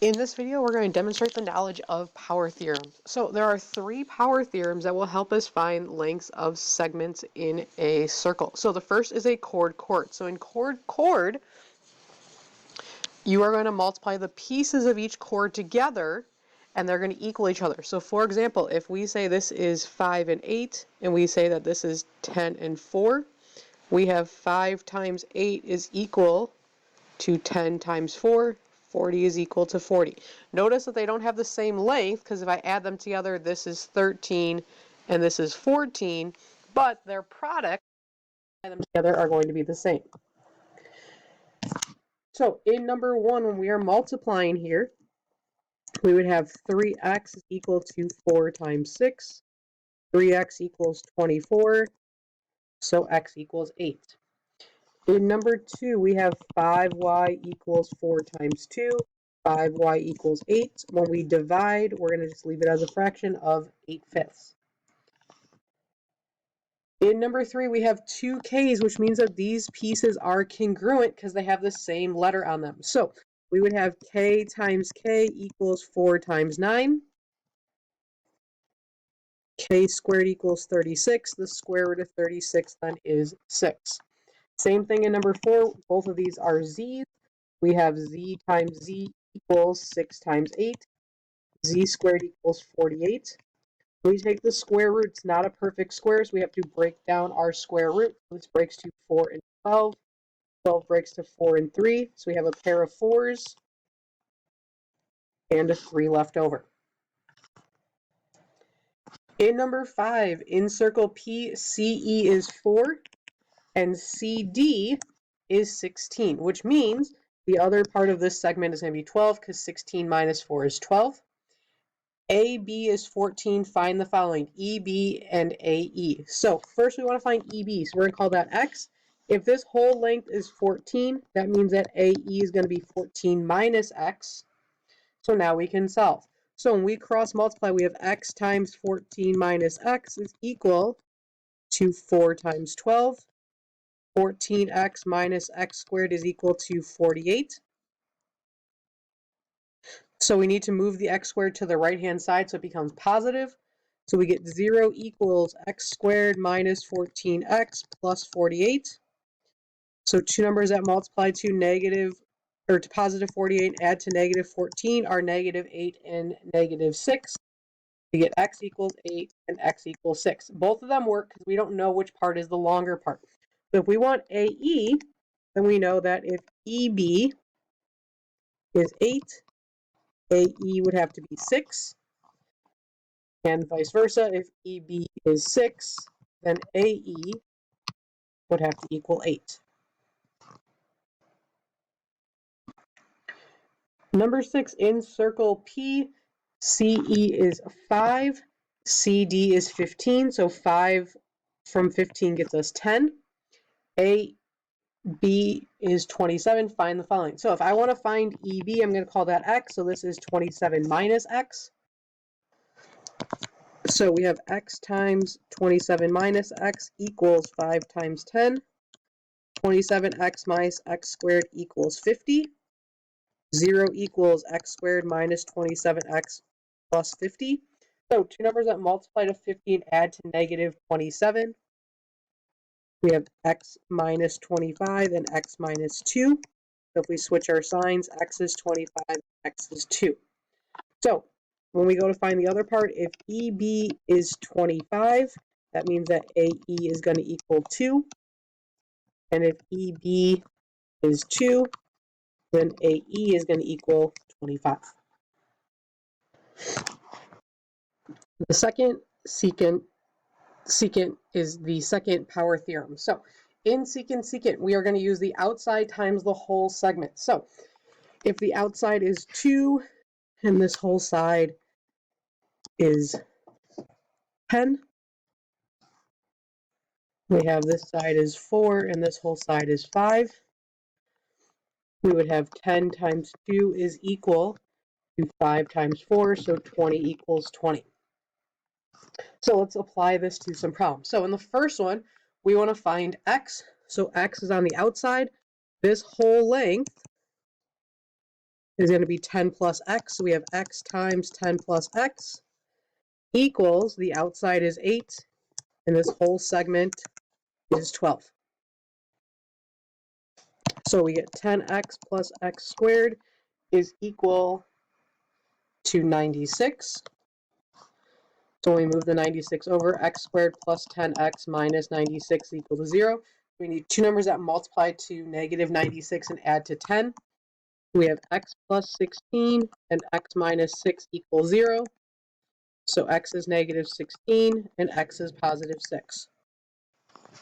In this video, we're going to demonstrate the knowledge of power theorems. So there are 3 power theorems that will help us find lengths of segments in a circle. So the first is a chord. So in chord, you are going to multiply the pieces of each chord together, and they're going to equal each other. So for example, if we say this is 5 and 8, and we say that this is 10 and 4, we have 5 times 8 is equal to 10 times 4. 40 is equal to 40. Notice that they don't have the same length, because if I add them together, this is 13 and this is 14, but their product, add them together, are going to be the same. So in number 1, when we are multiplying here, we would have 3x is equal to 4 times 6. 3x equals 24, so x equals 8. In number 2, we have 5y equals 4 times 2. 5y equals 8. When we divide, we're going to just leave it as a fraction of 8/5. In number 3, we have 2 k's, which means that these pieces are congruent because they have the same letter on them. So we would have k times k equals 4 times 9. K squared equals 36. The square root of 36 then is 6. Same thing in number 4. Both of these are z's. We have z times z equals 6 times 8. Z squared equals 48. We take the square root. It's not a perfect square, so we have to break down our square root. This breaks to 4 and 12. 12 breaks to 4 and 3. So we have a pair of 4s and a 3 left over. In number 5, in circle P, CE is 4 and CD is 16, which means the other part of this segment is going to be 12 because 16 minus 4 is 12. AB is 14. Find the following: EB and AE. So first we want to find EB. So we're going to call that X. If this whole length is 14, that means that AE is going to be 14 minus X. So now we can solve. So when we cross multiply, we have X times 14 minus X is equal to 4 times 12. 14x minus x squared is equal to 48. So we need to move the x squared to the right-hand side so it becomes positive. So we get 0 equals x squared minus 14x plus 48. So two numbers that multiply to positive 48 and add to negative 14 are negative 8 and negative 6. We get x equals 8 and x equals 6. Both of them work because we don't know which part is the longer part. So if we want AE, then we know that if EB is 8, AE would have to be 6, and vice versa. If EB is 6, then AE would have to equal 8. Number 6, in circle P, CE is 5, CD is 15, so 5 from 15 gets us 10. AB is 27. Find the following. So if I want to find EB, I'm going to call that X. So this is 27 minus X. So we have X times 27 minus X equals 5 times 10. 27x minus x squared equals 50. 0 equals x squared minus 27x plus 50. So two numbers that multiply to 50 and add to negative 27. We have x minus 25 and x minus 2. So if we switch our signs, x is 25, x is 2. So when we go to find the other part, if EB is 25, that means that AE is going to equal 2. And if EB is 2, then AE is going to equal 25. The second secant is the second power theorem. So in secant, we are going to use the outside times the whole segment. So if the outside is 2 and this whole side is 10, we have this side is 4 and this whole side is 5. We would have 10 times 2 is equal to 5 times 4, so 20 equals 20. So let's apply this to some problems. So in the first one, we want to find x. So x is on the outside. This whole length is going to be 10 plus x. So we have x times 10 plus x equals, the outside is 8, and this whole segment is 12. So we get 10x plus x squared is equal to 96. So when we move the 96 over, x squared plus 10x minus 96 equal to 0. We need two numbers that multiply to negative 96 and add to 10. We have x plus 16 and x minus 6 equals 0. So x is negative 16 and x is positive 6.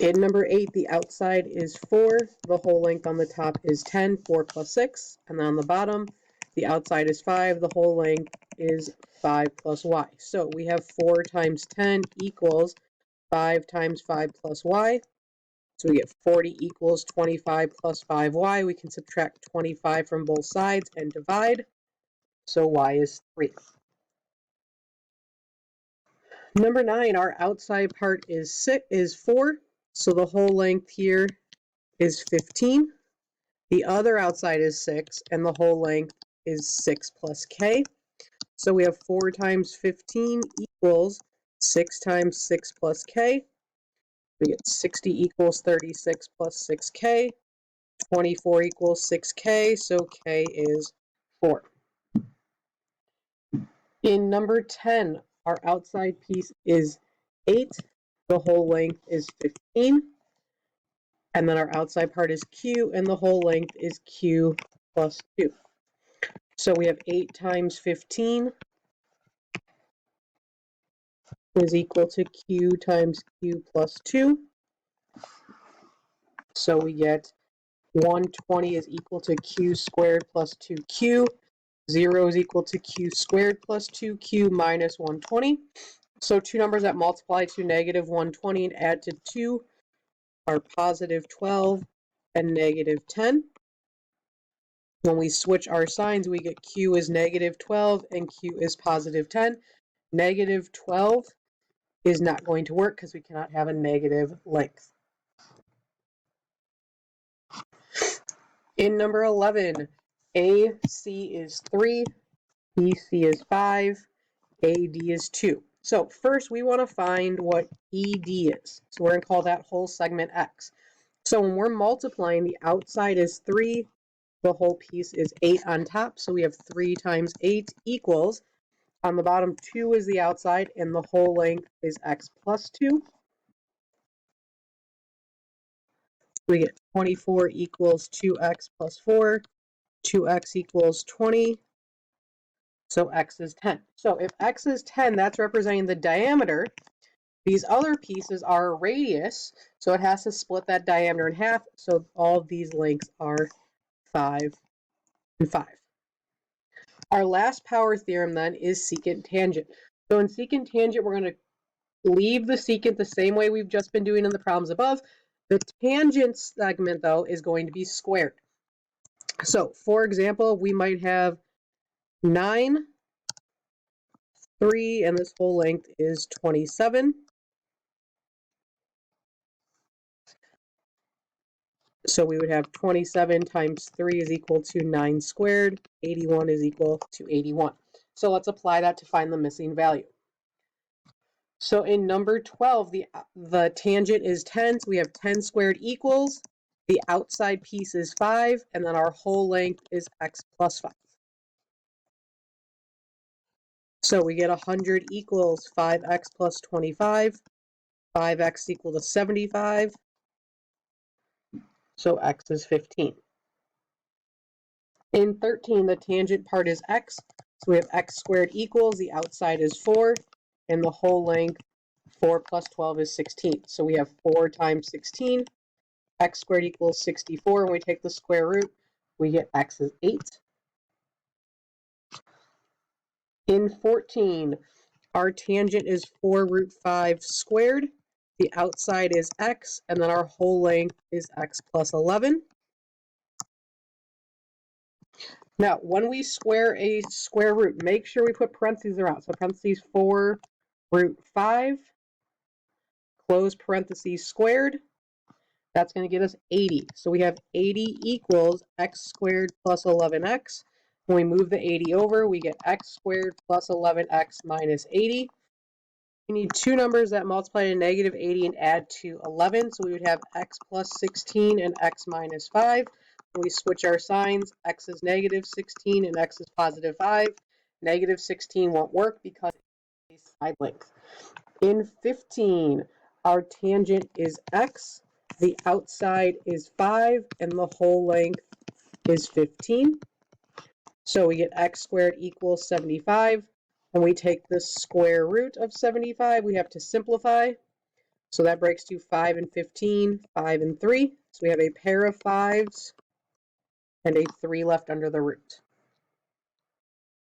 In number 8, the outside is 4. The whole length on the top is 10, 4 plus 6. And then on the bottom, the outside is 5. The whole length is 5 plus y. So we have 4 times 10 equals 5 times 5 plus y. So we get 40 equals 25 plus 5y. We can subtract 25 from both sides and divide. So y is 3. Number 9, our outside part is 4. So the whole length here is 15. The other outside is 6, and the whole length is 6 plus k. So we have 4 times 15 equals 6 times 6 plus k. We get 60 equals 36 plus 6k. 24 equals 6k, so k is 4. In number 10, our outside piece is 8. The whole length is 15. And then our outside part is q, and the whole length is q plus 2. So we have 8 times 15 is equal to q times q plus 2. So we get 120 is equal to q squared plus 2q. 0 is equal to q squared plus 2q minus 120. So two numbers that multiply to negative 120 and add to 2 are positive 12 and negative 10. When we switch our signs, we get q is negative 12 and q is positive 10. Negative 12 is not going to work because we cannot have a negative length. In number 11, AC is 3, BC is 5, AD is 2. So first we want to find what ED is. So we're going to call that whole segment X. So when we're multiplying, the outside is 3, the whole piece is 8 on top. So we have 3 times 8 equals, on the bottom 2 is the outside, and the whole length is X plus 2. We get 24 equals 2x plus 4. 2x equals 20. So x is 10. So if x is 10, that's representing the diameter. These other pieces are a radius, so it has to split that diameter in half. So all of these lengths are 5 and 5. Our last power theorem then is secant tangent. So in secant tangent, we're going to leave the secant the same way we've just been doing in the problems above. The tangent segment, though, is going to be squared. So, for example, we might have 9, 3, and this whole length is 27. So we would have 27 times 3 is equal to 9 squared. 81 is equal to 81. So let's apply that to find the missing value. So in number 12, the tangent is 10, so we have 10 squared equals, the outside piece is 5, and then our whole length is x plus 5. So we get 100 equals 5x plus 25, 5x equal to 75, so x is 15. In 13, the tangent part is x, so we have x squared equals, the outside is 4, and the whole length, 4 plus 12 is 16. So we have 4 times 16, x squared equals 64. When we take the square root, we get x is 8. In 14, our tangent is 4 root 5 squared. The outside is x, and then our whole length is x plus 11. Now, when we square a square root, make sure we put parentheses around. So parentheses 4 root 5, close parentheses squared. That's going to get us 80. So we have 80 equals x squared plus 11x. When we move the 80 over, we get x squared plus 11x minus 80. We need two numbers that multiply to negative 80 and add to 11, so we would have x plus 16 and x minus 5. When we switch our signs, x is negative 16 and x is positive 5. Negative 16 won't work because it's side length. In 15, our tangent is x, the outside is 5, and the whole length is 15. So we get x squared equals 75. When we take the square root of 75, we have to simplify. So that breaks to 5 and 15, 5 and 3. So we have a pair of 5s and a 3 left under the root.